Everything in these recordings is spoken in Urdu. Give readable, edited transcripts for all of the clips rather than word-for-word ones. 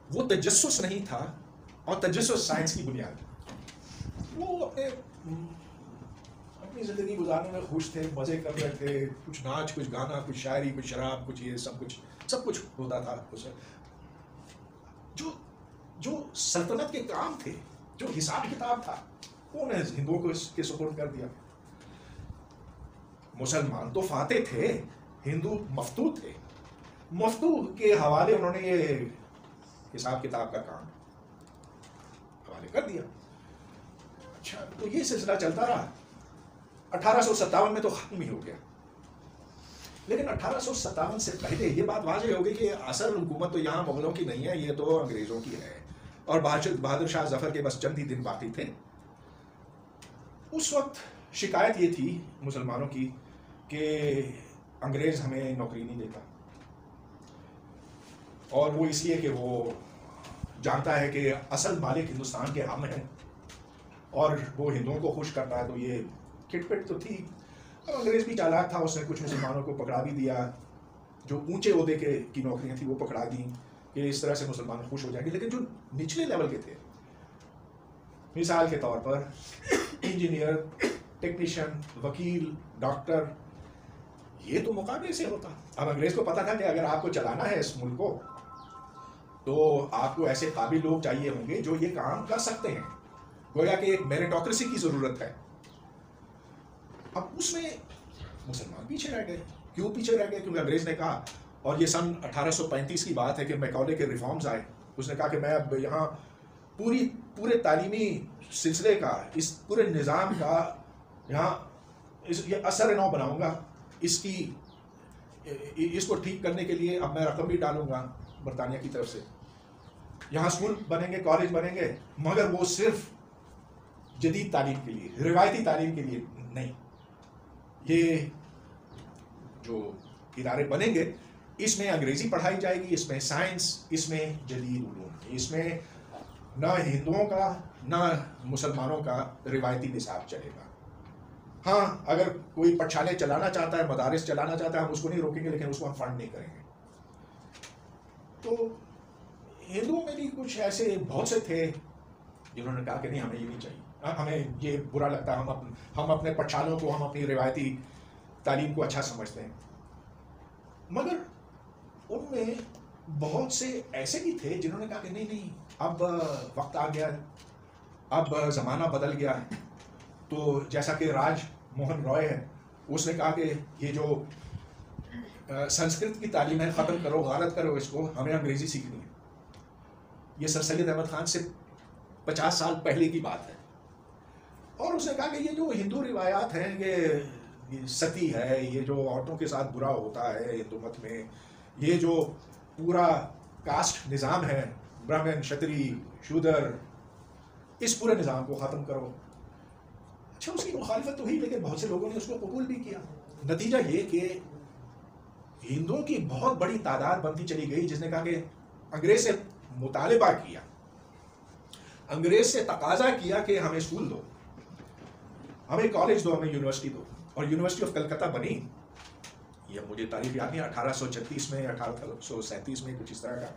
وہ تجسس نہیں تھا، اور تجسس سائنس کی بنیاد ہے. وہ اپنی زندگی گزارنے میں خوش تھے، مزے کر رہے تھے، کچھ ناچ، کچھ گانا، کچھ شاعری، کچھ شراب، کچھ یہ سب کچھ ہوتا تھا اسے. جو سلطنت کے کام تھے، جو حساب کتاب تھا، وہ انہیں ہندوؤں کو اس کے سپرد کر دیا. مسلمان تو فاتح تھے، ہندو مفتوح تھے. مفتوح کے حوالے انہوں نے یہ حساب کتاب کا کام حوالے کر دیا. اچھا، تو یہ سلسلہ چلتا رہا. 1857 میں تو ختم ہی ہو گیا. لیکن 1857 سے پہلے یہ بات واضح ہو گئی کہ اصل حکومت تو یہاں مغلوں کی نہیں ہے، یہ تو انگریزوں کی ہے. اور بہادر شاہ ظفر کے بس چند ہی دن باقی تھے. اس وقت شکایت یہ تھی مسلمانوں کی کہ انگریز ہمیں نوکری نہیں دیتا، اور وہ اس لیے کہ وہ جانتا ہے کہ اصل مالک ہندوستان کے ہم ہیں، اور وہ ہندوؤں کو خوش کرتا ہے. تو یہ کٹ پٹ تو تھی. اب انگریز بھی چالاک تھا، اس نے کچھ مسلمانوں کو پکڑا بھی دیا. جو اونچے عہدے کی نوکریاں تھیں وہ پکڑا دیں کہ اس طرح سے مسلمان خوش ہو جائیں گے. لیکن جو نچلے لیول کے تھے، مثال کے طور پر انجینئر، ٹیکنیشین، وکیل، ڈاکٹر، یہ تو مقابلے سے ہوتا. اب انگریز کو پتا تھا کہ اگر آپ کو چلانا ہے اس ملک کو تو آپ کو ایسے قابل لوگ چاہیے ہوں گے جو یہ کام کر سکتے ہیں. گویا کہ ایک میریٹوکریسی کی ضرورت ہے. اب اس میں مسلمان پیچھے رہ گئے. کیوں پیچھے رہ گئے؟ کیونکہ انگریز نے کہا، اور یہ سن 1835 کی بات ہے کہ میکاولے کے ریفارمز آئے. اس نے کہا کہ میں اب یہاں پورے تعلیمی سلسلے کا، اس پورے نظام کا یہاں یہ اثر نو بناؤں گا. اس کو ٹھیک کرنے کے لیے اب میں رقم بھی ڈالوں گا برطانیہ کی طرف سے. یہاں اسکول بنیں گے، کالج بنیں گے، مگر وہ صرف جدید تعلیم کے لیے، روایتی تعلیم کے لیے نہیں. یہ جو ادارے بنیں گے اس میں انگریزی پڑھائی جائے گی، اس میں سائنس، اس میں جدید علوم، اس میں نہ ہندوؤں کا نہ مسلمانوں کا روایتی نصاب چلے گا. ہاں، اگر کوئی پٹھشالے چلانا چاہتا ہے، مدارس چلانا چاہتا ہے، ہم اس کو نہیں روکیں گے، لیکن اس کو ہم فنڈ نہیں کریں گے. تو ہندوؤں میں بھی کچھ ایسے بہت سے تھے جنہوں نے کہا کہ نہیں، ہمیں یہ نہیں چاہیے، ہمیں یہ برا لگتا ہے، ہم اپنے پٹھشالوں کو، ہم اپنی روایتی تعلیم کو اچھا سمجھتے ہیں. مگر ان میں بہت سے ایسے بھی تھے جنہوں نے کہا کہ نہیں، اب وقت آ گیا، اب زمانہ بدل گیا. تو جیسا کہ راج موہن رائے ہے، اس نے کہا کہ یہ جو سنسکرت کی تعلیم ہے ختم کرو، غارت کرو اس کو، ہمیں انگریزی سیکھنی ہے. یہ سر سید احمد خان سے 50 سال پہلے کی بات ہے. اور اس نے کہا کہ یہ جو ہندو روایات ہیں، یہ ستی ہے، یہ جو عورتوں کے ساتھ برا ہوتا ہے ہندو مت میں، یہ جو پورا کاسٹ نظام ہے، برہمن، شتری، شودر، اس پورے نظام کو ختم کرو. اچھا، اس کی مخالفت تو ہوئی، لیکن بہت سے لوگوں نے اس کو قبول بھی کیا. نتیجہ یہ کہ ہندوؤں کی بہت بڑی تعداد بنتی چلی گئی جس نے کہا کہ انگریز سے مطالبہ کیا، انگریز سے تقاضا کیا کہ ہمیں اسکول دو، ہمیں کالج دو، ہمیں یونیورسٹی دو. اور یونیورسٹی آف کلکتہ بنی. یہ مجھے تاریخ یاد نہیں، 1836 میں، 1837 میں، کچھ اس طرح کا.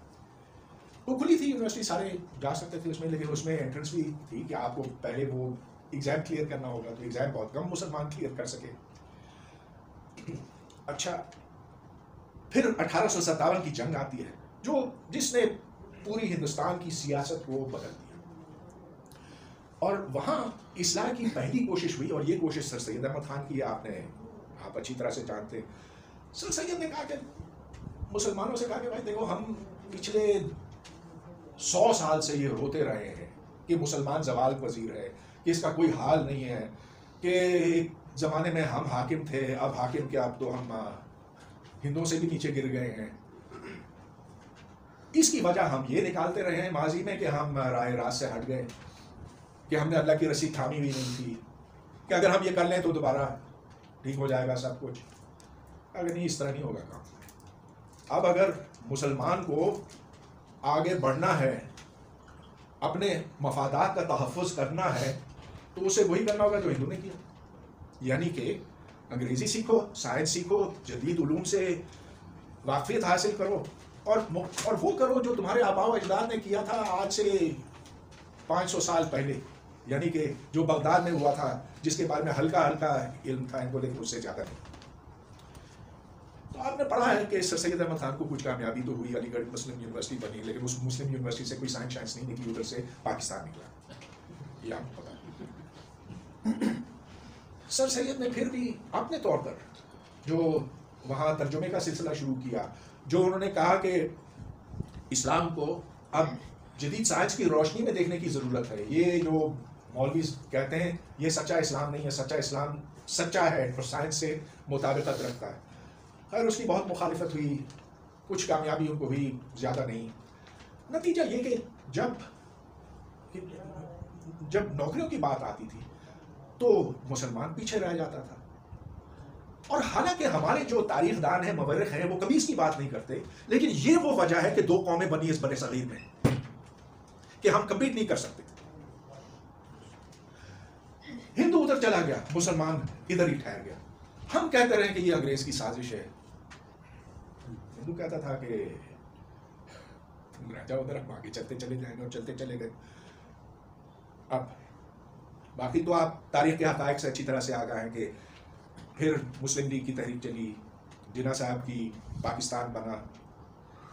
وہ کھلی تھی یونیورسٹی، سارے جا سکتے تھے اس میں، لیکن اس میں انٹرنس بھی تھی کہ آپ کو پہلے وہ ایگزام کلیئر کرنا ہوگا. تو ایگزام بہت کم مسلمان کلیئر کر سکے. اچھا، پھر 1857 کی جنگ آتی ہے جس نے پوری ہندوستان کی سیاست کو بدل دیا. اور وہاں اصلاح کی پہلی کوشش ہوئی، اور یہ کوشش سر سید احمد خان کی آپ اچھی طرح سے جانتے ہیں. سر سید نے کہا کہ مسلمانوں سے کہا کہ بھائی دیکھو، ہم پچھلے 100 سال سے یہ روتے رہے ہیں کہ مسلمان زوال پذیر ہے، کہ اس کا کوئی حال نہیں ہے، کہ ایک زمانے میں ہم حاکم تھے، اب حاکم کیا، اب تو ہم ہندوؤں سے بھی نیچے گر گئے ہیں. اس کی وجہ ہم یہ نکالتے رہے ہیں ماضی میں کہ ہم راہ راست سے ہٹ گئے، کہ ہم نے اللہ کی رسی تھامی ہوئی نہیں تھی، کہ اگر ہم یہ کر لیں تو دوبارہ ٹھیک ہو جائے گا سب کچھ. اگر نہیں، اس طرح نہیں ہوگا کام. اب اگر مسلمان کو آگے بڑھنا ہے، اپنے مفادات کا تحفظ کرنا ہے، تو اسے وہی کرنا ہوگا جو ہندو نے کیا. یعنی کہ انگریزی سیکھو، سائنس سیکھو، جدید علوم سے واقفیت حاصل کرو، اور وہ کرو جو تمہارے آباء و اجداد نے کیا تھا آج سے 500 سال پہلے، یعنی کہ جو بغداد میں ہوا تھا، جس کے بارے میں ہلکا ہلکا علم تھا ان کو، لیکن اس سے زیادہ نہیں۔ تو آپ نے پڑھا ہے کہ سر سید احمد خان کو کچھ کامیابی تو ہوئی، علی گڑھ مسلم یونیورسٹی بنی، لیکن اس مسلم یونیورسٹی سے کوئی سائنس نہیں نکلی، ادھر سے پاکستان نکلا، یہ آپ کو پتا۔ سر سید نے پھر بھی اپنے طور پر جو وہاں ترجمے کا سلسلہ شروع کیا، جو انہوں نے کہا کہ اسلام کو اب جدید سائنس کی روشنی میں دیکھنے کی ضرورت ہے، یہ جو مولوی کہتے ہیں یہ سچا اسلام نہیں ہے، سچا اسلام سچا ہے اور سائنس سے مطابقت رکھتا ہے۔ خیر اس کی بہت مخالفت ہوئی، کچھ کامیابی ان کو ہوئی، زیادہ نہیں۔ نتیجہ یہ کہ جب نوکریوں کی بات آتی تھی تو مسلمان پیچھے رہ جاتا تھا، اور حالانکہ ہمارے جو تاریخ دان ہیں، مورخ ہیں، وہ کبھی اس کی بات نہیں کرتے، لیکن یہ وہ وجہ ہے کہ 2 قومیں بنی اس بر صغیر میں کہ ہم کمپیٹ نہیں کر سکتے۔ ہندو ادھر چلا گیا، مسلمان ادھر ہی ٹھہر گیا۔ ہم کہتے رہے کہ یہ انگریز کی سازش ہے، ہندو کہتا تھا کہ تم رہ جاؤ ادھر، ہم آگے چلتے چلے جائیں گے، اور چلتے چلے گئے۔ اب باقی تو آپ تاریخ کے حقائق سے اچھی طرح سے آگاہ ہیں کہ پھر مسلم لیگ کی تحریک چلی، جناح صاحب کی، پاکستان بنا۔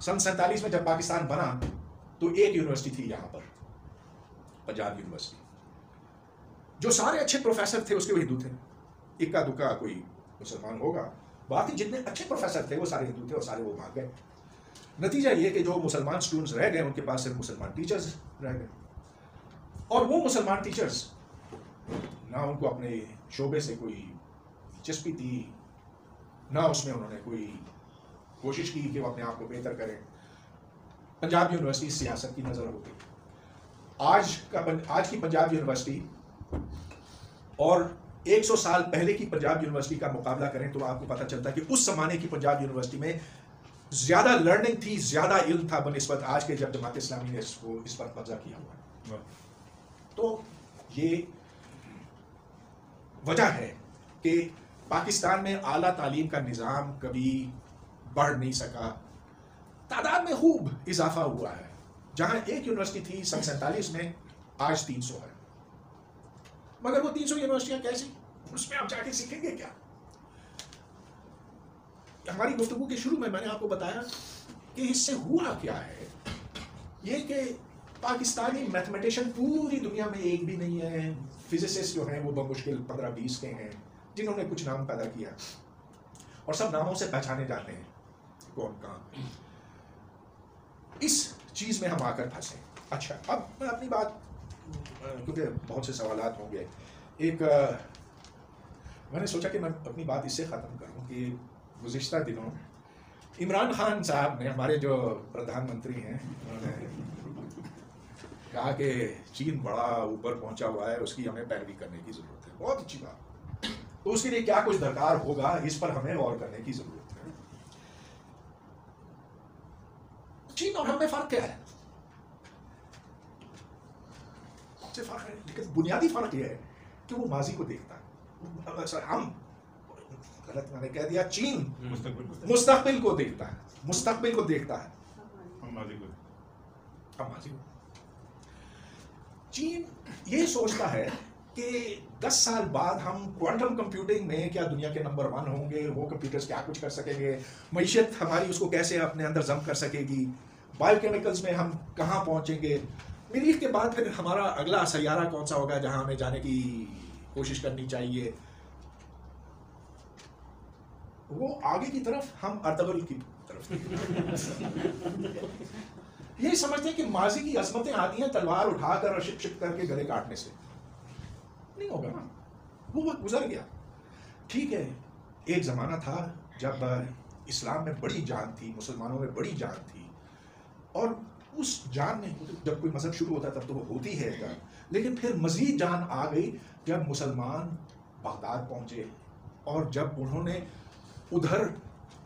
سن 47 میں جب پاکستان بنا تو ایک یونیورسٹی تھی یہاں پر، پنجاب یونیورسٹی، جو سارے اچھے پروفیسر تھے اس کے وہ ہندو تھے، اکا دکا کوئی مسلمان ہوگا، باقی جتنے اچھے پروفیسر تھے وہ سارے ہندو تھے، اور سارے وہ بھاگ گئے۔ نتیجہ یہ کہ جو مسلمان سٹوڈنٹس رہ گئے ان کے پاس صرف مسلمان ٹیچرز رہ گئے، اور وہ مسلمان ٹیچرز نہ ان کو اپنے شعبے سے کوئی دلچسپی تھی، نہ اس میں انہوں نے کوئی کوشش کی کہ وہ اپنے آپ کو بہتر کریں۔ پنجاب یونیورسٹی سیاست کی نظر ہوتی، آج کی پنجاب یونیورسٹی اور 100 سال پہلے کی پنجاب یونیورسٹی کا مقابلہ کریں تو آپ کو پتہ چلتا ہے کہ اس زمانے کی پنجاب یونیورسٹی میں زیادہ لرننگ تھی، زیادہ علم تھا بنسبت آج کے جب جماعت اسلامی نے اس پر قبضہ کیا ہوا ہے۔ تو یہ وجہ ہے کہ پاکستان میں اعلیٰ تعلیم کا نظام کبھی بڑھ نہیں سکا۔ تعداد میں خوب اضافہ ہوا ہے، جہاں ایک یونیورسٹی تھی سن 47 میں، آج 300 ہے۔ مگر وہ 300 یونیورسٹیاں کیسی، اس میں آپ جا کے سیکھیں گے کیا؟ ہماری گفتگو کے شروع میں نے آپ کو بتایا کہ اس سے ہوا کیا ہے، یہ کہ پاکستانی میتھمیٹیشین پوری دنیا میں ایک بھی نہیں ہے۔ فزسسٹ جو ہیں وہ بمشکل 15-20 کے ہیں جنہوں نے کچھ نام پیدا کیا، اور سب ناموں سے پہچانے جاتے ہیں کون کہاں۔ اس چیز میں ہم آ کر پھنسے۔ اچھا، اب میں اپنی بات، کیونکہ بہت سے سوالات ہوں گے، میں نے سوچا کہ میں اپنی بات اس سے ختم کروں کہ گزشتہ دنوں عمران خان صاحب نے، ہمارے جو پردھان منتری ہیں، انہوں نے کہا کہ چین بڑا اوپر پہنچا ہوا ہے، اس کی ہمیں پیروی کرنے کی ضرورت ہے۔ بہت اچھی بات، تو اس کے لیے کیا کچھ درکار ہوگا اس پر ہمیں غور کرنے کی ضرورت ہے۔ چین اور ہم میں فرق کیا ہے؟ فرق ہے، لیکن بنیادی فرق یہ ہے کہ وہ ماضی کو دیکھتا ہے، ہم غلط میں نے کہہ دیا، چین مستقبل کو دیکھتا ہے، مستقبل کو دیکھتا ہے، ہم ماضی کو۔ چین یہ سوچتا ہے کہ 10 سال بعد ہم کوانٹم کمپیوٹنگ میں کیا دنیا کے نمبر 1 ہوں گے، وہ کمپیوٹرز کیا کچھ کر سکیں گے، معیشت ہماری اس کو کیسے اپنے اندر ضم کر سکے گی، بایو کیمیکلز میں ہم کہاں پہنچیں گے، مریخ کے بعد پھر ہمارا اگلا سیارہ کون سا ہوگا جہاں ہمیں جانے کی کوشش کرنی چاہیے۔ وہ آگے کی طرف، ہم ارطغرل کی طرف۔ یہ سمجھتے ہیں کہ ماضی کی عظمتیں آتی ہیں تلوار اٹھا کر اور شپ شپ کر کے گلے کاٹنے سے، نہیں ہوگا نا، وہ وقت گزر گیا۔ ٹھیک ہے، ایک زمانہ تھا جب اسلام میں بڑی جان تھی، مسلمانوں میں بڑی جان تھی، اور اس جان میں جب کوئی مذہب شروع ہوتا ہے تب تو وہ ہوتی ہے جان، لیکن پھر مزید جان آ گئی جب مسلمان بغداد پہنچے، اور جب انہوں نے ادھر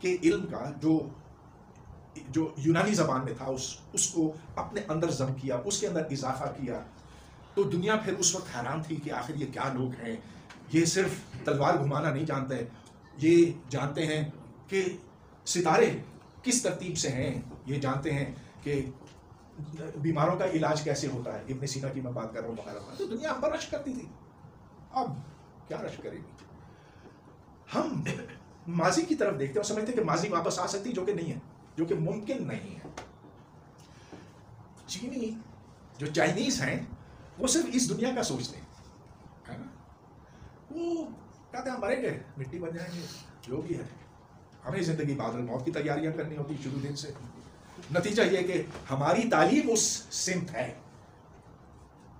کے علم کا جو یونانی زبان میں تھا اس کو اپنے اندر ضم کیا، اس کے اندر اضافہ کیا، تو دنیا پھر اس وقت حیران تھی کہ آخر یہ کیا لوگ ہیں، یہ صرف تلوار گھمانا نہیں جانتے، یہ جانتے ہیں کہ ستارے کس ترتیب سے ہیں، یہ جانتے ہیں کہ بیماروں کا علاج کیسے ہوتا ہے. ابن سینا کی میں بات کر رہا ہوں وغیرہ. تو دنیا ہم پر رشک کرتی تھی، اب کیا رشک کرے گی؟ ہم ماضی کی طرف دیکھتے ہیں اور سمجھتے ہیں کہ ماضی واپس آ سکتی، جو کہ نہیں ہے، جو کہ ممکن نہیں ہے. چینی جو چائنیز ہیں وہ صرف اس دنیا کا سوچتے ہیں، وہ کہتے ہیں ہم مریں گے مٹی بن جائیں گے، جو بھی ہے. ہمیں زندگی بعد الموت کی تیاریاں کرنی ہوتی شروع دن سے. نتیجہ یہ کہ ہماری تعلیم اس سمت ہے،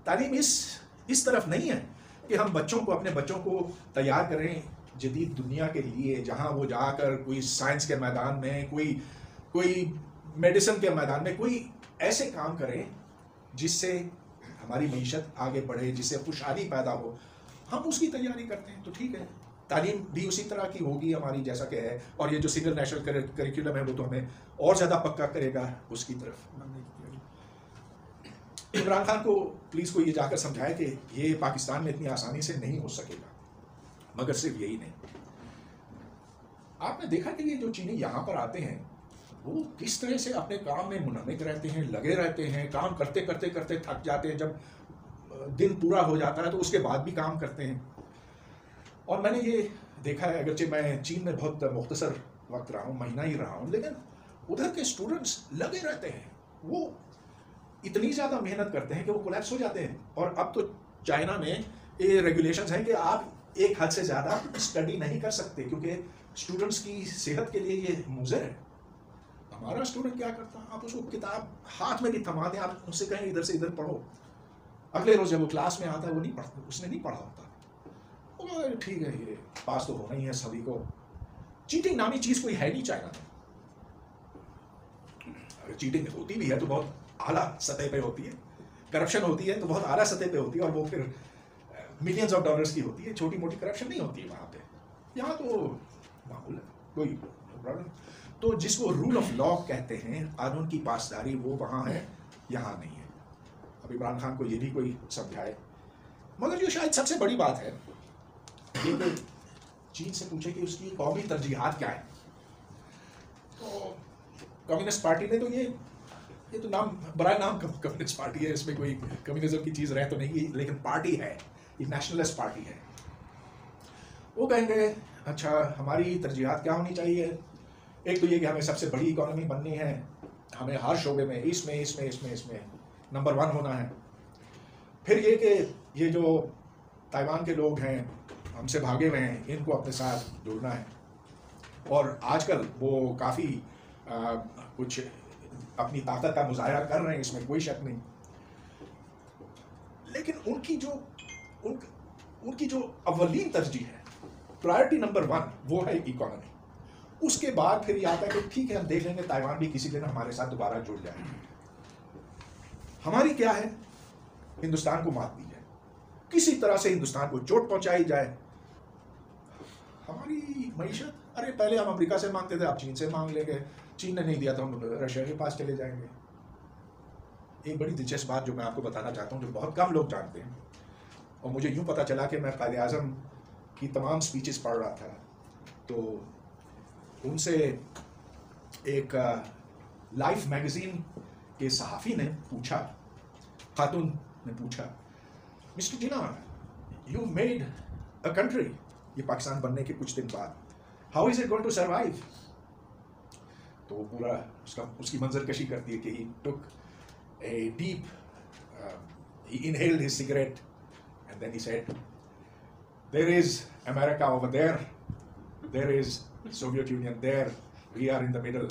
تعلیم اس طرف نہیں ہے کہ ہم بچوں کو، اپنے بچوں کو تیار کریں جدید دنیا کے لیے، جہاں وہ جا کر کوئی سائنس کے میدان میں، کوئی میڈیسن کے میدان میں کوئی ایسے کام کریں جس سے ہماری معیشت آگے بڑھے، جس سے خوشحالی پیدا ہو. ہم اس کی تیاری کرتے ہیں. تو ٹھیک ہے، تعلیم بھی اسی طرح کی ہوگی ہماری جیسا کہ ہے، اور یہ جو سنگل نیشنل کریکولم ہے وہ تو ہمیں اور زیادہ پکا کرے گا اس کی طرف. عمران خان کو پلیز کو یہ جا کر سمجھائے کہ یہ پاکستان میں اتنی آسانی سے نہیں ہو سکے گا. مگر صرف یہی نہیں، آپ نے دیکھا کہ یہ جو چینی یہاں پر آتے ہیں وہ کس طرح سے اپنے کام میں منہمک رہتے ہیں، لگے رہتے ہیں، کام کرتے کرتے کرتے تھک جاتے ہیں. جب دن پورا ہو جاتا ہے تو اس کے بعد بھی کام کرتے ہیں. اور میں نے یہ دیکھا ہے، اگرچہ میں چین میں بہت مختصر وقت رہا ہوں، مہینہ ہی رہا ہوں، لیکن ادھر کے اسٹوڈنٹس لگے رہتے ہیں. وہ اتنی زیادہ محنت کرتے ہیں کہ وہ کولیپس ہو جاتے ہیں. اور اب تو چائنا میں یہ ریگولیشنز ہیں کہ آپ ایک حد سے زیادہ اسٹڈی نہیں کر سکتے، کیونکہ اسٹوڈنٹس کی صحت کے لیے یہ مضر ہے. ہمارا اسٹوڈنٹ کیا کرتا ہے، آپ اس کو کتاب ہاتھ میں بھی تھما دیں، آپ اس سے کہیں ادھر سے ادھر پڑھو، اگلے روز جب وہ کلاس میں آتا ہے وہ نہیں پڑھتا، اس نے نہیں پڑھا ہوتا. ٹھیک ہے، یہ پاس تو ہونا ہی ہے سبھی کو. چیٹنگ نامی چیز کوئی ہے نہیں چائنا میں. اگر چیٹنگ ہوتی بھی ہے تو بہت اعلیٰ سطح پہ ہوتی ہے، کرپشن ہوتی ہے تو بہت اعلیٰ سطح پہ ہوتی ہے، اور وہ پھر ملینز آف ڈالرز کی ہوتی ہے. چھوٹی موٹی کرپشن نہیں ہوتی ہے وہاں پہ. یہاں تو معمول ہے، کوئی پرابلم. تو جس کو رول آف لا کہتے ہیں، قانون کی پاسداری، وہ وہاں ہے، یہاں نہیں ہے. اب عمران خان کو یہ بھی کوئی سمجھائے. مگر جو شاید سب سے بڑی بات ہے یہ کہ چین سے پوچھے کہ اس کی قومی ترجیحات کیا ہیں. تو کمیونسٹ پارٹی نے تو یہ تو نام برائے نام کمیونسٹ پارٹی ہے، اس میں کوئی کمیونزم کی چیز رہ تو نہیں، لیکن پارٹی ہے، یہ نیشنلسٹ پارٹی ہے. وہ کہیں گے اچھا ہماری ترجیحات کیا ہونی چاہیے. ایک تو یہ کہ ہمیں سب سے بڑی اکانومی بننی ہے، ہمیں ہر شعبے میں اس میں نمبر 1 ہونا ہے. پھر یہ کہ یہ جو تائیوان کے لوگ ہیں ہم سے بھاگے ہوئے ہیں، ان کو اپنے ساتھ جوڑنا ہے. اور آج کل وہ کافی کچھ اپنی طاقت کا مظاہرہ کر رہے ہیں، اس میں کوئی شک نہیں. لیکن ان کی جو اولین ترجیح ہے، پرائرٹی نمبر 1 وہ ہے اکانومی. اس کے بعد پھر یہ آتا ہے کہ ٹھیک ہے ہم دیکھ لیں گے تائیوان بھی کسی دن ہمارے ساتھ دوبارہ جڑ جائے. ہماری کیا ہے، ہندوستان کو مات دی جائے، کسی طرح سے ہندوستان کو چوٹ پہنچائی جائے. ہماری معیشت، ارے پہلے ہم امریکہ سے مانگتے تھے، اب چین سے مانگ لیں گے، چین نے نہیں دیا تو ہم رشیا کے پاس چلے جائیں گے. ایک بڑی دلچسپ بات جو میں آپ کو بتانا چاہتا ہوں، جو بہت کم لوگ جانتے ہیں، اور مجھے یوں پتہ چلا کہ میں قائد اعظم کی تمام سپیچز پڑھ رہا تھا، تو ان سے ایک لائف میگزین کے صحافی نے پوچھا، خاتون نے پوچھا، مسٹر جینا یو میڈ اے کنٹری، یہ پاکستان بننے کے کچھ دن بعد، how is it going to survive. تو وہ پورا اس کی منظر کشی کرتی ہے کہ he took a deep, he inhaled his cigarette and then he said there is America over there, there is Soviet Union there, we are in the middle,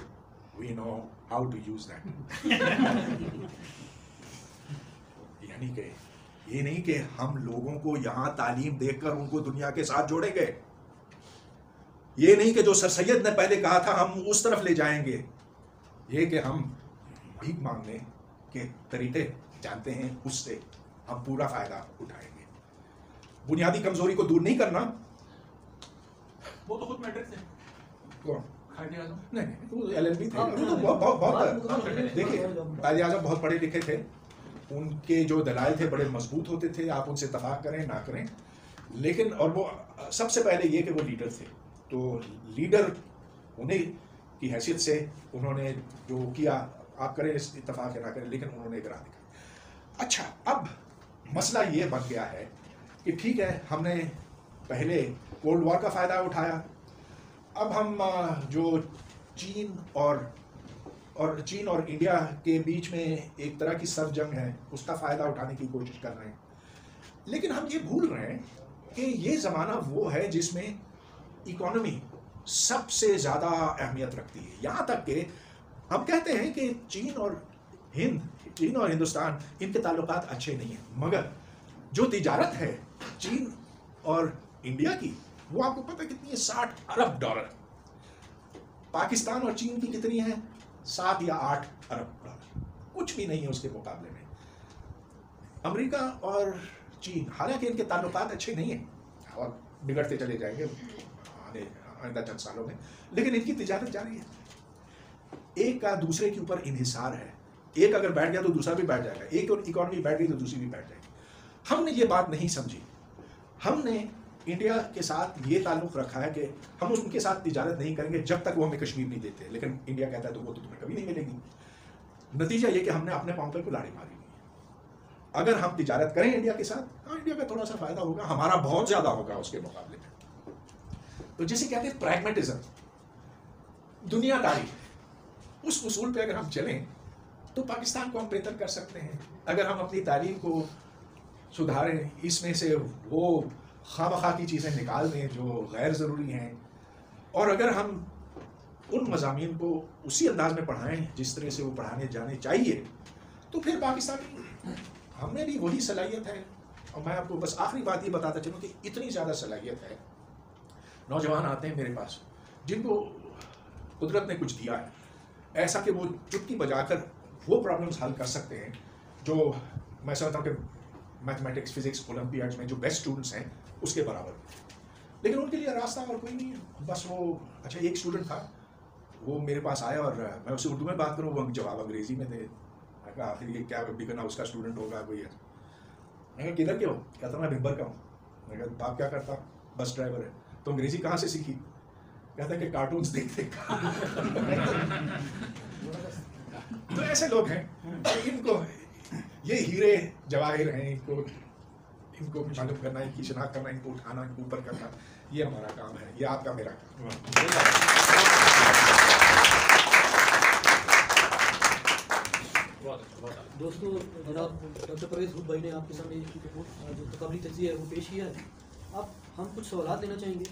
we know how to use that. یعنی کہ یہ نہیں کہ ہم لوگوں کو یہاں تعلیم دے کر ان کو دنیا کے ساتھ جوڑیں گے، یہ نہیں کہ جو سر سید نے پہلے کہا تھا ہم اس طرف لے جائیں گے، یہ کہ ہم بھیک مانگنے کے طریقے جانتے ہیں، اس سے ہم پورا فائدہ اٹھائیں گے. بنیادی کمزوری کو دور نہیں کرنا. وہ تو خود میٹرک تھے، نہیں وہ LLB تھے، وہ تو بہت دیکھیے قائد اعظم بہت پڑھے لکھے تھے، ان کے جو دلائل تھے بڑے مضبوط ہوتے تھے، آپ ان سے اتفاق کریں نہ کریں. لیکن اور وہ سب سے پہلے یہ کہ وہ لیڈر تھے، تو لیڈر انہیں کی حیثیت سے انہوں نے جو کیا، آپ کریں اس اتفاق یا نہ کریں، لیکن انہوں نے گرا دکھایا. اچھا، اب مسئلہ یہ بن گیا ہے کہ ٹھیک ہے، ہم نے پہلے کولڈ وار کا فائدہ اٹھایا، اب ہم جو چین اور انڈیا کے بیچ میں ایک طرح کی سرد جنگ ہے اس کا فائدہ اٹھانے کی کوشش کر رہے ہیں. لیکن ہم یہ بھول رہے ہیں کہ یہ زمانہ وہ ہے جس میں اکانومی سب سے زیادہ اہمیت رکھتی ہے. یہاں تک کہ ہم کہتے ہیں کہ چین اور ہندوستان ان کے تعلقات اچھے نہیں ہیں، مگر جو تجارت ہے چین اور انڈیا کی، وہ آپ کو پتہ کتنی ہے؟ $60 ارب. پاکستان اور چین کی کتنی ہے؟ 7 یا 8 ارب. کچھ بھی نہیں ہے اس کے مقابلے میں. امریکہ اور چین، حالانکہ ان کے تعلقات اچھے نہیں ہیں اور بگڑتے چلے جائیں گے آئندہ چند سالوں میں، لیکن ان کی تجارت جاری ہے. ایک کا دوسرے کے اوپر انحصار ہے. ایک اگر بیٹھ گیا تو دوسرا بھی بیٹھ جائے گا، ایک اور اکانومی بیٹھ گئی تو دوسری بھی بیٹھ جائے گی. ہم نے یہ بات نہیں سمجھی. ہم نے انڈیا کے ساتھ یہ تعلق رکھا ہے کہ ہم ان کے ساتھ تجارت نہیں کریں گے جب تک وہ ہمیں کشمیر نہیں دیتے، لیکن انڈیا کہتا ہے تو وہ تو تمہیں کبھی نہیں ملے گی. نتیجہ یہ کہ ہم نے اپنے پاؤں پر کلاڑی ماری. اگر ہم تجارت کریں انڈیا کے ساتھ، انڈیا کا تھوڑا سا فائدہ ہوگا، ہمارا بہت زیادہ ہوگا اس کے مقابلے میں. تو جسے کہتے ہیں پریگمیٹزم، دنیا داری، اس اصول پہ اگر ہم چلیں تو پاکستان کو ہم بہتر کر سکتے ہیں. اگر ہم اپنی تعلیم کو سدھاریں، اس میں سے وہ خواہ مخواہ کی چیزیں نکال دیں جو غیر ضروری ہیں، اور اگر ہم ان مضامین کو اسی انداز میں پڑھائیں جس طرح سے وہ پڑھانے جانے چاہیے، تو پھر پاکستان ہم میں بھی وہی صلاحیت ہے. اور میں آپ کو بس آخری بات یہ بتاتا چلوں کہ اتنی زیادہ صلاحیت ہے. نوجوان آتے ہیں میرے پاس جن کو قدرت نے کچھ دیا ہے ایسا کہ وہ چٹکی بجا کر وہ پرابلمس حل کر سکتے ہیں جو میں سمجھتا ہوں کہ میتھمیٹکس، فزکس، اولمپیاڈس میں جو بیسٹ اسٹوڈنٹس ہیں اس کے برابر. لیکن ان کے لیے راستہ اور کوئی نہیں ہے. بس وہ اچھا، ایک اسٹوڈنٹ تھا، وہ میرے پاس آیا اور میں اسے اردو میں بات کروں، وہ جواب انگریزی میں دے. میں کہا آخر یہ کیا بگنا اس کا اسٹوڈنٹ ہوگا کوئی ہے. میں کہا کدھر کے ہو؟ کہتا میں بھمبر کا ہوں. میں کہا باپ کیا کرتا؟ بس ڈرائیور ہے. تو انگریزی کہاں سے سیکھی؟ کہتا ہے کہ کارٹونس دیکھتے. تو ایسے لوگ ہیں ان کو یہ ہیرے جواہر ہیں، ان کو معلوم کرنا، ان کی شناخت کرنا، ان کو اٹھانا، ان کو اوپر کرنا، یہ ہمارا کام ہے، یہ آپ کا میرا کام. دوستو، جناب ڈاکٹر پرویز ہود بھائی نے آپ کے سامنے جو تقابلی تجزیہ ہے وہ پیش کیا ہے. اب ہم کچھ سوالات لینا چاہیں گے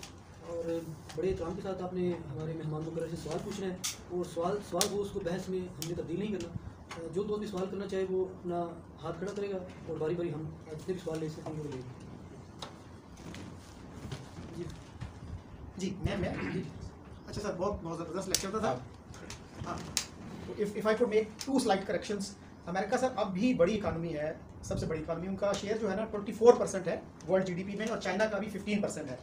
اور بڑے احترام کے ساتھ آپ نے ہمارے مہمان مقرر سے سوال پوچھنا ہے، اور سوال کو اس کو بحث میں ہم نے تبدیل نہیں کرنا. جو دوست بھی سوال کرنا چاہے وہ اپنا ہاتھ کھڑا کرے گا اور باری باری ہم جتنے بھی سوال لے سکیں گے وہ لیں گے. جی میں اچھا سر، بہت زبردست لیکچر تھا. ہاں، if I could make 2 slight corrections. امریکہ سر اب بھی بڑی اکانومی ہے، سب سے بڑی اکانومی. ان کا شیئر جو ہے نا 24% ہے ورلڈ GDP میں، اور چائنا کا بھی 15% ہے.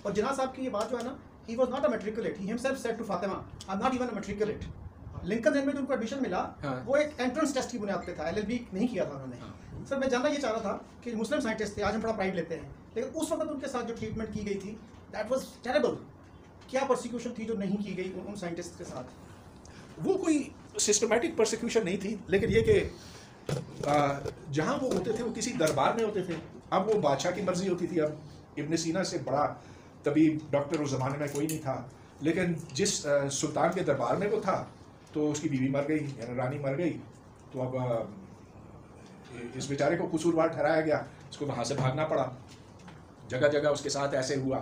اور جناح صاحب کی یہ بات جو ہے نا، he was not a matriculate. He himself said to Fatima, I'm not even a matriculate. Lankan میں جو ان کو ایڈمیشن ملا وہ ایک انٹرنس ٹیسٹ کی بنیاد پہ تھا، LLB نہیں کیا تھا انہوں نے. سر میں جاننا یہ چاہ رہا تھا کہ مسلم سائنٹسٹ تھے، آج ہم بڑا پرائڈ لیتے ہیں، لیکن اس وقت ان کے ساتھ جو ٹریٹمنٹ کی گئی تھی دیٹ واز ٹیریبل. کیا پرسیکیوشن تھی جو نہیں کی گئی ان سائنٹسٹ کے ساتھ؟ وہ کوئی سسٹمیٹک پرسیکیوشن نہیں تھی، لیکن یہ کہ جہاں وہ ہوتے تھے وہ کسی دربار میں ہوتے تھے. اب وہ بادشاہ کی مرضی ہوتی تھی. اب ابن سینا سے بڑا طبیب ڈاکٹر اس زمانے میں کوئی نہیں تھا، لیکن جس سلطان کے دربار میں وہ تھا تو اس کی بیوی مر گئی، یعنی رانی مر گئی، تو اب اس بیچارے کو قصوروار ٹھہرایا گیا، اس کو وہاں سے بھاگنا پڑا. جگہ جگہ اس کے ساتھ ایسے ہوا.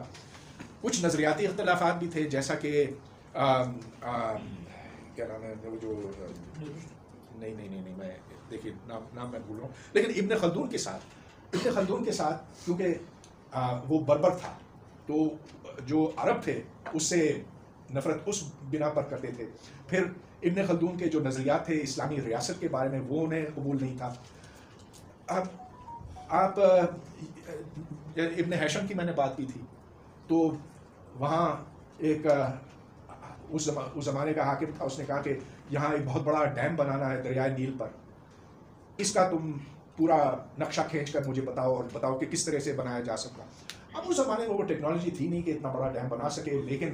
کچھ نظریاتی اختلافات بھی تھے، جیسا کہ کیا نام ہے وہ جو نہیں میں دیکھیے نام میں بھول رہا ہوں، لیکن ابن خلدون کے ساتھ کیونکہ وہ بربر تھا تو جو عرب تھے اس سے نفرت اس بنا پر کرتے تھے. پھر ابن خلدون کے جو نظریات تھے اسلامی ریاست کے بارے میں وہ انہیں قبول نہیں تھا. اب آپ ابن ہیشم کی میں نے بات کی تھی، تو وہاں ایک اس زمانے کا حاکم تھا، اس نے کہا کہ یہاں ایک بہت بڑا ڈیم بنانا ہے دریائے نیل پر، اس کا تم پورا نقشہ کھینچ کر مجھے بتاؤ اور بتاؤ کہ کس طرح سے بنایا جا سکتا. اب اس زمانے میں وہ ٹیکنالوجی تھی نہیں کہ اتنا بڑا ڈیم بنا سکے، لیکن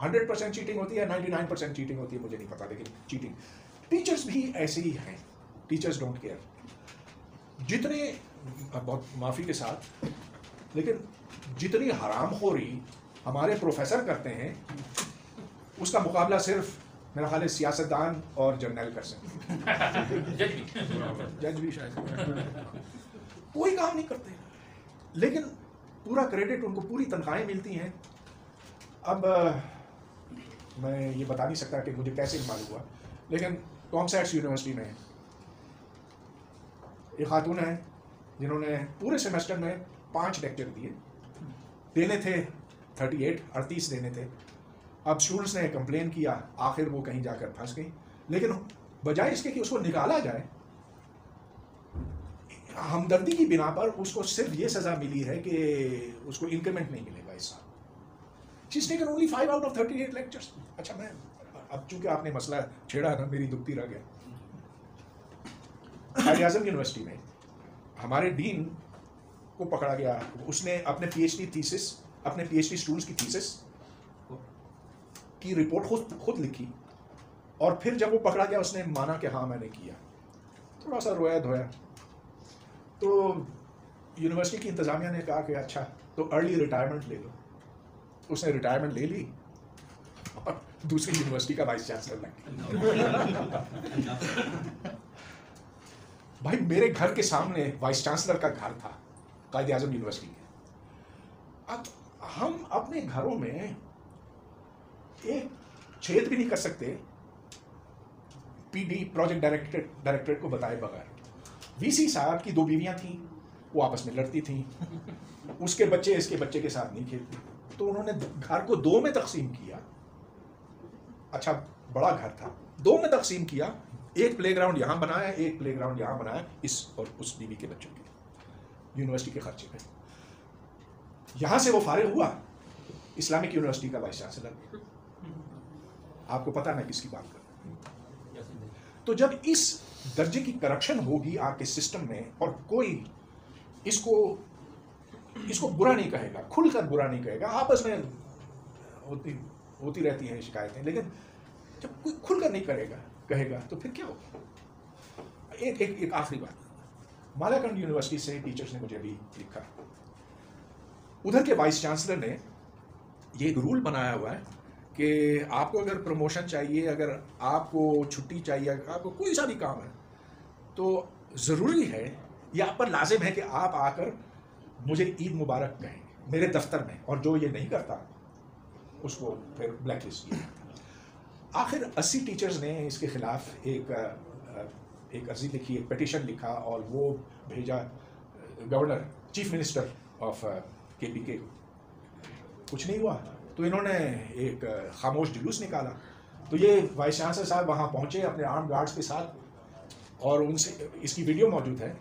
100% چیٹنگ ہوتی ہے 99% چیٹنگ ہوتی ہے مجھے نہیں پتا, لیکن چیٹنگ. ٹیچرس بھی ایسے ہی ہیں, ٹیچرس ڈونٹ کیئر. جتنے, بہت معافی کے ساتھ, لیکن جتنی حرام خوری ہمارے پروفیسر کرتے ہیں اس کا مقابلہ صرف میرا خیال ہے سیاستدان اور جرنیل کر سکتے ہیں. جج بھی شاید کوئی کام نہیں کرتے, لیکن پورا کریڈٹ ان کو, پوری تنخواہیں ملتی ہیں. اب میں یہ بتا نہیں سکتا کہ مجھے کیسے معلوم ہوا, لیکن ٹام سیٹس یونیورسٹی میں ایک خاتون ہیں جنہوں نے پورے سیمسٹر میں 5 لیکچر دیے, دینے تھے 38 دینے تھے. اب اسٹوڈنٹس نے کمپلین کیا, آخر وہ کہیں جا کر پھنس گئی, لیکن بجائے اس کے کہ اس کو نکالا جائے, ہمدردی کی بنا پر اس کو صرف یہ سزا ملی ہے کہ اس کو انکریمنٹ نہیں ملے گا اس سال. She's taken only 5 out of 38 lectures. اچھا, میں اب چونکہ آپ نے مسئلہ چھیڑا نا, میری دکھتی رہ گیا. قائد اعظم یونیورسٹی میں ہمارے ڈین کو پکڑا گیا, اس نے اپنے پی ایچ ڈی تھیسس, اپنے پی ایچ ڈی اسٹوڈنٹس کی تھیسس کی رپورٹ خود لکھی, اور پھر جب وہ پکڑا گیا اس نے مانا کہ ہاں میں نے کیا. تھوڑا سا رویا دھویا, تو یونیورسٹی کی انتظامیہ نے کہا کہ اچھا تو ارلی ریٹائرمنٹ لے لو. اس نے ریٹائرمنٹ لے لی اور دوسری یونیورسٹی کا وائس چانسلر لگ گیا. بھائی میرے گھر کے سامنے وائس چانسلر کا گھر تھا قائد اعظم یونیورسٹی کے. اب ہم اپنے گھروں میں ایک چھید بھی نہیں کر سکتے پی ڈی پروجیکٹ ڈائریکٹریٹ کو بتائے بغیر. وی سی صاحب کی 2 بیویاں تھیں, وہ آپس میں لڑتی تھیں, اس کے بچے اس کے بچے کے ساتھ نہیں کھیلتے, تو انہوں نے گھر کو 2 میں تقسیم کیا. اچھا بڑا گھر تھا, 2 میں تقسیم کیا, ایک پلے گراؤنڈ یہاں بنایا, ایک پلے گراؤنڈ یہاں بنایا, اس اور اس بیوی کے بچوں کے یونیورسٹی کے خرچے پہ. یہاں سے وہ فارغ ہوا, اسلامک یونیورسٹی کا وائس چانسلر. آپ کو پتا میں کس کی بات کر رہا ہوں. تو جب اس درجے کی کرپشن ہوگی آپ کے سسٹم میں, اور کوئی اس کو برا نہیں کہے گا, کھل کر برا نہیں کہے گا, آپس میں ہوتی رہتی ہیں شکایتیں, لیکن جب کوئی کھل کر نہیں کہے گا تو پھر کیا ہوگا. ایک آخری بات, مالاکنڈ یونیورسٹی سے ٹیچرز نے مجھے بھی لکھا, ادھر کے وائس چانسلر نے یہ ایک رول بنایا ہوا ہے کہ آپ کو اگر پروموشن چاہیے, اگر آپ کو چھٹی چاہیے, اگر آپ کو کوئی سا بھی کام ہے, تو ضروری ہے, یہ آپ پر لازم ہے کہ آپ آ کر مجھے عید مبارک کہیں میرے دفتر میں, اور جو یہ نہیں کرتا اس کو پھر بلیک لسٹ کیا. آخر 80 ٹیچرز نے اس کے خلاف ایک عرضی لکھی, ایک پیٹیشن لکھا, اور وہ بھیجا گورنر, چیف منسٹر آف کے پی کے. کچھ نہیں ہوا, تو انہوں نے ایک خاموش جلوس نکالا. تو یہ وائس چانسلر صاحب وہاں پہنچے اپنے آرم گارڈز کے ساتھ, اور ان سے, اس کی ویڈیو موجود ہے,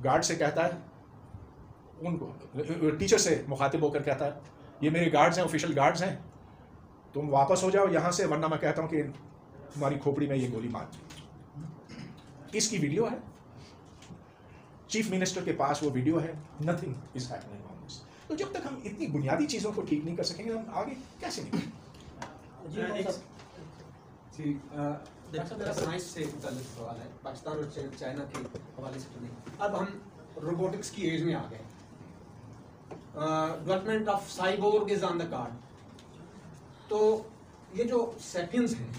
گارڈ سے کہتا ہے ان کو, ٹیچر سے مخاطب ہو کر کہتا ہے یہ میرے گارڈز ہیں, آفیشیل گارڈز ہیں, تم واپس ہو جاؤ یہاں سے, ورنہ میں کہتا ہوں کہ تمہاری کھوپڑی میں یہ گولی مار دی. اس کی ویڈیو ہے, چیف منسٹر کے پاس وہ ویڈیو ہے. نتھنگ از ہیپننگ آن دس. تو جب تک ہم اتنی بنیادی چیزوں کو ٹھیک نہیں کر سکیں گے, ہم آگے کیسے نکلیں. ڈاکٹر میرا سائنس سے متعلق سوال ہے, پاکستان اور چائنا کے حوالے سے نہیں. اب ہم روبوٹکس کی ایج میں آ گئے, development of cyborg is on the card. تو یہ جو سیپینز ہیں,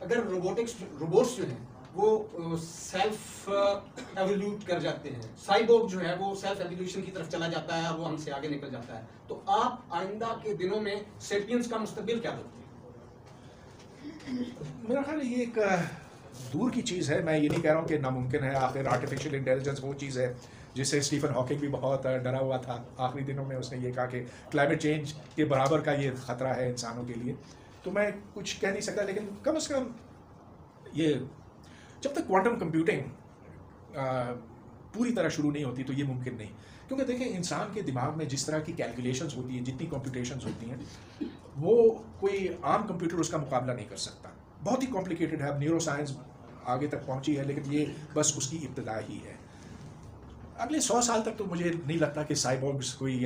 اگر روبوٹس جو ہیں وہ سیلف ایولیوٹ کر جاتے ہیں, سائبورگ جو ہے وہ سیلف ایولیوشن کی طرف چلا جاتا ہے, وہ ہم سے آگے نکل جاتا ہے, تو آپ آئندہ کے دنوں میں سیپینز کا مستقبل کیا دیکھتے ہیں؟ میرا خیال ہے یہ ایک دور کی چیز ہے. میں یہ نہیں کہہ رہا ہوں کہ ناممکن ہے. آخر آرٹیفیشیل انٹیلیجنس وہ چیز ہے جس سے اسٹیفن ہاکنگ بھی بہت ڈرا ہوا تھا. آخری دنوں میں اس نے یہ کہا کہ کلائمیٹ چینج کے برابر کا یہ خطرہ ہے انسانوں کے لیے. تو میں کچھ کہہ نہیں سکتا, لیکن کم از کم یہ جب تک کوانٹم کمپیوٹنگ پوری طرح شروع نہیں ہوتی تو یہ ممکن نہیں. کیونکہ دیکھیں انسان کے دماغ میں جس طرح کی کیلکولیشنز ہوتی ہیں, جتنی کمپیوٹیشنز ہوتی ہیں, وہ کوئی عام کمپیوٹر اس کا مقابلہ نہیں کر سکتا. بہت ہی کمپلیکیٹڈ ہے. اب نیورو سائنس آگے تک پہنچی ہے, لیکن یہ بس اس کی ابتدا ہی ہے. اگلے 100 سال تک تو مجھے نہیں لگتا کہ سائبورگز کوئی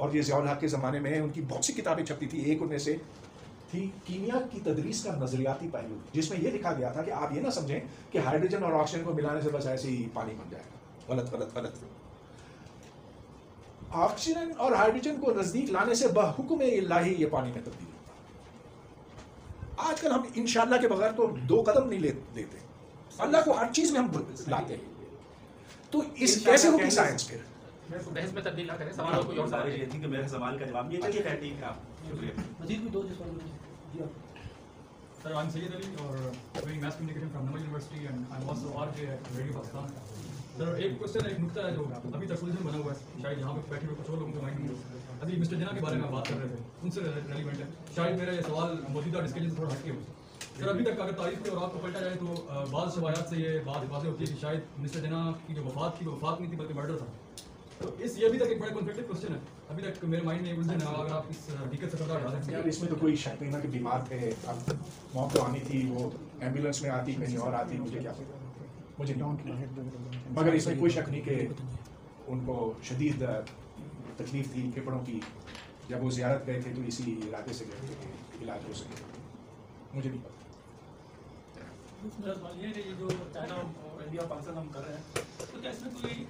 اور یہ ضیاء الحق کے زمانے میں ان کی بہت سی کتابیں چھپتی تھی. ایک ان میں سے تھی کیمیا کی تدریس کا نظریاتی پہلو، جس میں یہ لکھا گیا تھا کہ آپ یہ نہ سمجھیں کہ ہائیڈروجن اور آکسیجن کو ملانے سے بس ایسے ہی پانی بن جائے گا. غلط غلط غلط. آکسیجن اور ہائیڈروجن کو نزدیک لانے سے بحکم الہی یہ پانی میں تبدیل ہوتا. آج کل ہم انشاءاللہ کے بغیر تو 2 قدم نہیں لیتے. اللہ کو ہر چیز میں ہم لاتے ہیں. تو اس کیسے ہوگی سائنس پھر؟ بحث میں تبدیل نہ کریں، سوال کوئی اور سارے یہ تھی کہ میرے سوال کا جواب یہ چلیے ٹھیک ہے آپ شکریہ. مزید بھی 2 سوال جی آپ. Sir, I'm Syed Ali, or doing mass communication from Namal University, and I'm also RJ at Radio Pakistan. Sir, ایک کوشچن ایک نکتہ ہے جو ابھی تک سولوشن بنا ہوا ہے، شاید یہاں پہ بیٹھے ہوئے کچھ اور لوگوں کے مائنڈ میں ابھی مسٹر جناح کے بارے میں بات کر رہے تھے، ان سے ریلیونٹ ہے. شاید میرا یہ سوال موجودہ ڈسکشن سے تھوڑا ہٹ کے ہو. سر ابھی تک اگر تاریخ کے اور آپ کو پلٹا جائے تو بعض روایات سے یہ بات واضح ہوتی ہے کہ شاید مسٹر جناح کی جو وفات تھی وہ وفات نہیں تھی بلکہ مرڈر تھا. تو اس یہ ابھی تک ایک بڑا کنفلکٹڈ کوشچن ہے، ابھی تک میرے مائنڈ میں الجھن ہے. اگر آپ اس حقیقت سے پردہ ہٹا دیں. یار اس میں تو کوئی شک نہیں نا کہ بیمار تھے. اب موت تو آنی تھی، وہ ایمبولینس میں آتی کہیں اور آتی، مجھے کیا پتا، مجھے نہیں. مگر اس میں کوئی شک نہیں کہ ان کو شدید تکلیف تھی پھیپھڑوں کی. جب وہ زیارت گئے تھے تو اسی ارادے سے گئے تھے کہ علاج ہو سکے. مجھے نہیں پتا. میرا سوال یہ ہے کہ یہ جو چائنا اور انڈیا اور پاکستان ہم کر رہے ہیں تو کیا اس میں کوئی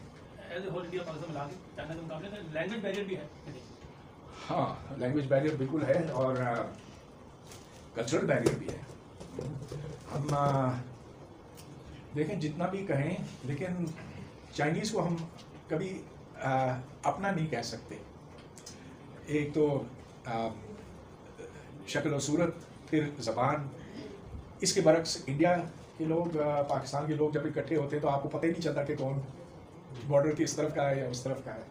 as a whole India Pakistan ملا کے چائنا کے مقابلے میں لینگویج بیریئر بھی ہے؟ ہاں لینگویج بیریئر بالکل ہے اور کلچرل بیریئر بھی ہے. ہم دیکھیں جتنا بھی کہیں لیکن چائنیز کو ہم کبھی اپنا نہیں کہہ سکتے. ایک تو شکل و صورت، پھر زبان. اس کے برعکس انڈیا کے لوگ، پاکستان کے لوگ جب اکٹھے ہوتے ہیں تو آپ کو پتہ ہی نہیں چلتا کہ کون بارڈر کی اس طرف کا ہے یا اس طرف کا ہے.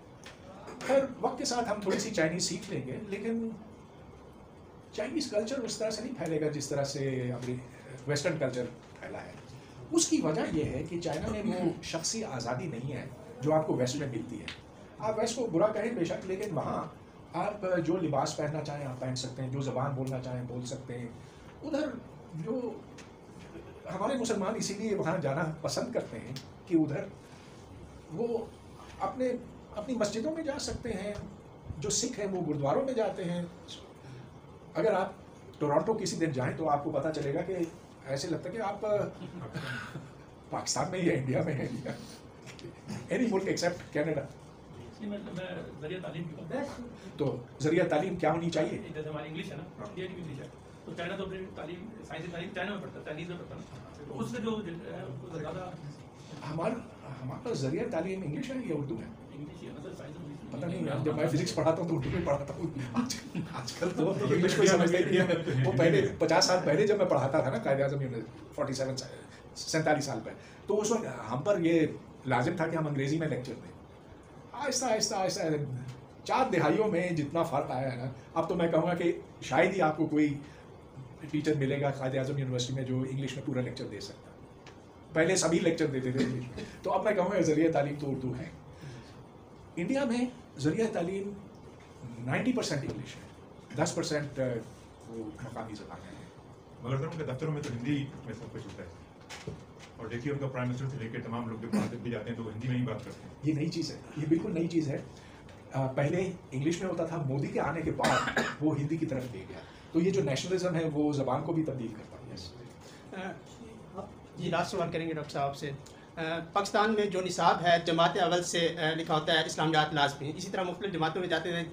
خیر وقت کے ساتھ ہم تھوڑی سی چائنیز سیکھ لیں گے، لیکن چائنیز کلچر اس طرح سے نہیں پھیلے گا جس طرح سے ویسٹرن کلچر پھیلا ہے. اس کی وجہ یہ ہے کہ چائنا میں وہ شخصی آزادی نہیں ہے جو آپ کو ویسٹ میں ملتی ہے. آپ ویسٹ کو برا کہیں بے شک، لیکن وہاں آپ جو لباس پہننا چاہیں آپ پہن سکتے ہیں، جو زبان بولنا چاہیں بول سکتے ہیں. ادھر جو ہمارے مسلمان اسی لیے وہاں جانا پسند کرتے ہیں کہ ادھر وہ اپنی مسجدوں میں جا سکتے ہیں. جو سکھ ہیں وہ گرودواروں میں جاتے ہیں. اگر آپ ٹورانٹو کسی دن جائیں تو آپ کو پتہ چلے گا کہ ایسے لگتا ہے کہ آپ پاکستان میں یا انڈیا میں ہیں. اینی ملک ایکسیپٹ کینیڈا. میں ذریعہ تعلیم کی بات، تو ذریعہ تعلیم کیا ہونی چاہیے؟ جیسے ہماری انگلش ہے نا، انڈیا کی انگلش ہے، تو چائنا تو اپنی تعلیم سائنسی تعلیم چائنا میں پڑھتا ہے، چائنیز میں پڑھتا ہے، تو اس سے جو زیادہ ہمارا ذریعہ تعلیم انگلش ہے یا اردو ہے؟ انگلش ہے نا سر، سائنس میں پتہ نہیں. جب میں فزکس پڑھاتا ہوں تو اردو میں پڑھاتا ہوں. آج کل تو انگلش کوئی سمجھتا ہی نہیں ہے. وہ پہلے 50 سال پہلے جب میں پڑھاتا تھا نا قائد اعظم 47 سال پہ، تو اس وقت ہم پر یہ لازم تھا کہ ہم انگریزی میں لیکچر دیں. آہستہ آہستہ آہستہ 4 دہائیوں میں جتنا فرق آیا ہے نا، اب تو میں کہوں گا کہ شاید ہی آپ کو کوئی ٹیچر ملے گا قائد اعظم یونیورسٹی میں جو انگلش میں پورا لیکچر دے سکتا. پہلے سبھی لیکچر دیتے تھے انگلش میں. تو اب میں کہوں گا ذریعہ تعلیم تو اردو ہے. انڈیا میں ذریعہ تعلیم 90% انگلش ہے، 10% وہ مقامی زبانیں ہیں. مگر سر ان کے دفتروں میں تو ہندی میں سب کچھ ہوتا ہے، اور دیکھیے ان کا پرائم منسٹر سے لے کے تمام لوگ جب وہاں بھی جاتے ہیں تو وہ ہندی میں ہی بات کرتے ہیں. یہ نئی چیز ہے، یہ بالکل نئی چیز ہے. پہلے انگلش میں ہوتا تھا، مودی کے آنے کے بعد وہ ہندی کی طرف لے گیا. تو یہ جو نیشنلزم ہے وہ زبان کو بھی تبدیل کرتا ہے. جی لاسٹ سوال کریں گے ڈاکٹر صاحب سے. پاکستان میں جو نصاب ہے جماعت اول سے لکھا ہوتا ہے اسلامیات لازمی، اسی طرح مختلف جماعتوں میں جاتے ہیں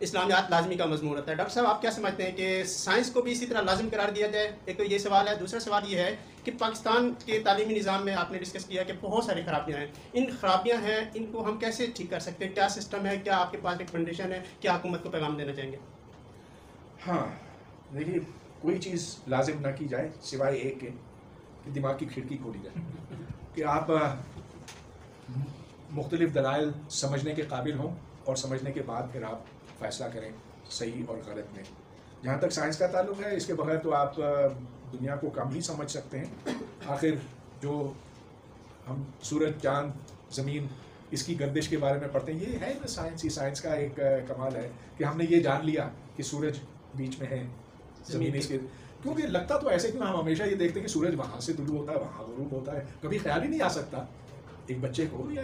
اسلامیات لازمی کا مضمون ہوتا ہے. ڈاکٹر صاحب آپ کیا سمجھتے ہیں کہ سائنس کو بھی اسی طرح لازم قرار دیا جائے؟ ایک تو یہ سوال ہے. دوسرا سوال یہ ہے کہ پاکستان کے تعلیمی نظام میں آپ نے ڈسکس کیا کہ بہت ساری خرابیاں ہیں. ان خرابیاں ہیں، ان کو ہم کیسے ٹھیک کر سکتے ہیں؟ کیا سسٹم ہے؟ کیا آپ کے پاس ریکمنڈیشن ہے؟ کیا حکومت کو پیغام دینا چاہیں گے؟ ہاں دیکھیے، کوئی چیز لازم نہ کی جائے سوائے ایک کے کہ دماغ کی کھڑکی کھولی جائے کہ آپ مختلف دلائل سمجھنے کے قابل ہوں اور سمجھنے کے بعد پھر آپ فیصلہ کریں صحیح اور غلط میں. جہاں تک سائنس کا تعلق ہے، اس کے بغیر تو آپ دنیا کو کم ہی سمجھ سکتے ہیں. آخر جو ہم سورج، چاند، زمین، اس کی گردش کے بارے میں پڑھتے ہیں، یہ ہے نا سائنس کا ایک کمال ہے کہ ہم نے یہ جان لیا کہ سورج بیچ میں ہے، زمین اس کے. کیونکہ لگتا تو ایسے کہ ہم ہمیشہ یہ دیکھتے ہیں کہ سورج وہاں سے طلوع ہوتا ہے، وہاں غروب ہوتا ہے. کبھی خیال ہی نہیں آ سکتا ایک بچے کو یا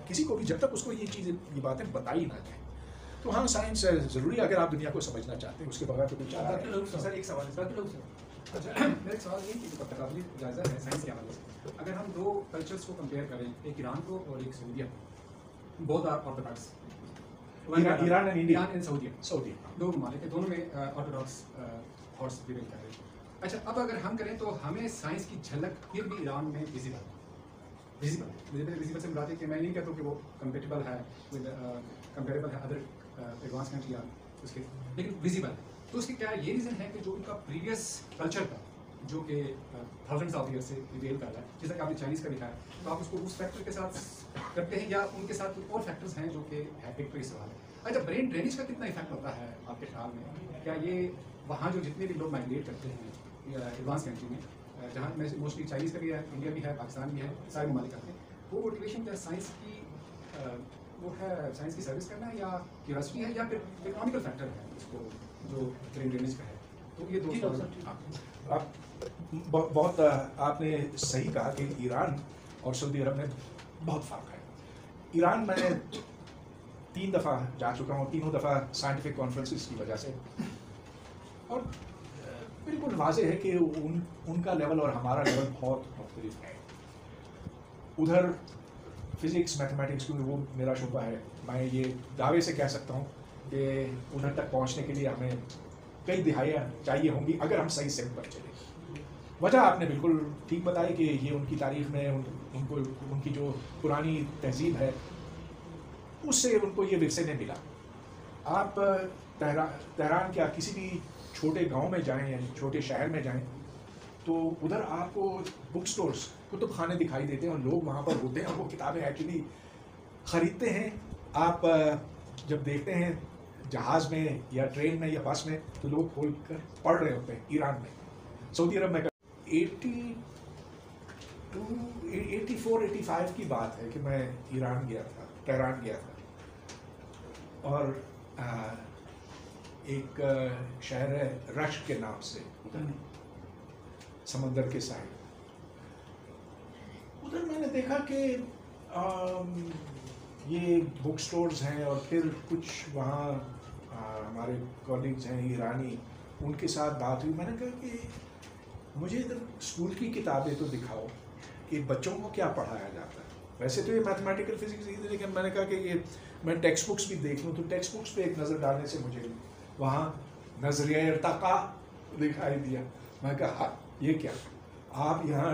کسی کو بھی جب تک اس کو یہ چیزیں، یہ باتیں بتائی نہ جائیں. تو ہاں سائنس ضروری ہے اگر آپ دنیا کو سمجھنا چاہتے ہیں، اس کے بغیر تو کچھ چارہ ہے۔ سر ایک سوال ہے سر، اچھا میرا ایک سوال یہ کہ جو تقابلی جائزہ ہے سائنس کے حوالے سے، اگر ہم دو کلچرس کو کمپیئر کریں، ایک ایران کو اور ایک سعودیہ، بہت آرتھوڈاکس، ایران اینڈ سعودیہ، سعودی دو ممالک ہیں، دونوں میں آرتھوڈاکس تھاٹس پریویل کر رہے ہیں۔ اچھا اب اگر ہم کریں تو ہمیں سائنس کی جھلک پھر بھی ایران میں ویزیبل سے مراد ہے کہ میں نہیں کہتا ہوں کہ وہ کمپیٹیبل ہے کمپیریبل ہے ادر ایڈوانس کنٹری یا اس کے، لیکن ویزیبل ہے۔ تو اس کی کیا یہ ریزن ہے کہ جو ان کا پریویس کلچر تھا جو کہ تھاؤزنڈس آف ایئر سے ریویل کر رہا ہے، جیسا کہ آپ نے چائنیز کا دکھایا، تو آپ اس کو اس فیکٹر کے ساتھ کرتے ہیں یا ان کے ساتھ اور فیکٹرز ہیں جو کہ ایک تو یہ سوال ہے۔ اچھا برین ڈرینیج کا کتنا افیکٹ ہوتا ہے آپ کے خیال میں؟ کیا یہ وہاں جو جتنے بھی لوگ مائگریٹ کرتے ہیں ایڈوانس کنٹری میں، جہاں میں موسٹلی چائنیز کا بھی ہے، انڈیا بھی ہے، پاکستان بھی ہے، سارے ممالک کرتے ہیں، وہ موٹیویشن کیا سائنس کی وہ ہے سائنس کی سروس کرنا ہے یا کیوریاسٹی ہے یا پھر اکنامیکل فیکٹر ہے اس کو جو برین ڈرینیج کا ہے؟ تو یہ دو سوال بہت آپ نے صحیح کہا کہ ایران اور سعودی عرب میں بہت فرق ہے۔ ایران میں 3 دفعہ جا چکا ہوں، تینوں دفعہ سائنٹیفک کانفرنسز کی وجہ سے، اور بالکل واضح ہے کہ ان کا لیول اور ہمارا لیول بہت مختلف ہے۔ ادھر فزکس میتھمیٹکس کیونکہ وہ میرا شعبہ ہے، میں یہ دعوے سے کہہ سکتا ہوں کہ ادھر تک پہنچنے کے لیے ہمیں کئی دہائیاں چاہیے ہوں گی اگر ہم صحیح سمت پر چلیں۔ وجہ آپ نے بالکل ٹھیک بتائی کہ یہ ان کی تاریخ میں ان کی جو پرانی تہذیب ہے اس سے ان کو یہ ورثے نے ملا۔ آپ تہران کیا کسی بھی چھوٹے گاؤں میں جائیں یا چھوٹے شہر میں جائیں تو ادھر آپ کو بک سٹورز، کتب خانے دکھائی دیتے ہیں اور لوگ وہاں پر ہوتے ہیں اور وہ کتابیں ایکچولی خریدتے ہیں۔ آپ جب دیکھتے ہیں جہاز میں یا ٹرین میں یا بس میں تو لوگ کھول کر پڑھ رہے ہوتے ہیں۔ ایران میں، سعودی عرب میں 84-85 کی بات ہے کہ میں ایران گیا تھا، تہران گیا تھا، اور ایک شہر ہے رشک کے نام سے، سمندر کے سائڈ، ادھر میں نے دیکھا کہ یہ بک سٹورز ہیں اور پھر کچھ وہاں ہمارے کولیگز ہیں ایرانی، ان کے ساتھ بات ہوئی۔ میں نے کہا کہ مجھے ادھر اسکول کی کتابیں تو دکھاؤ کہ بچوں کو کیا پڑھایا جاتا ہے۔ ویسے تو یہ میتھمیٹیکل فزکس ہی تھی، لیکن میں نے کہا کہ یہ میں ٹیکسٹ بکس بھی دیکھ لوں، تو ٹیکسٹ بکس پہ ایک نظر ڈالنے سے مجھے وہاں نظریہ ارتقا دکھائی دیا۔ میں نے کہا ہاں یہ کیا، آپ یہاں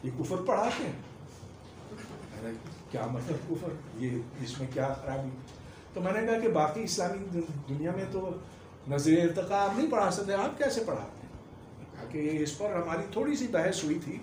یہ کفر پڑھاتے ہیں؟ میں نے کیا مطلب کفر، یہ اس میں کیا خرابی؟ تو میں نے کہا کہ باقی اسلامی دنیا میں تو نظریہ ارتقا آپ نہیں پڑھا سکتے، آپ کیسے پڑھاتے ہیں؟ کہ اس پر ہماری تھوڑی سی بحث ہوئی تھی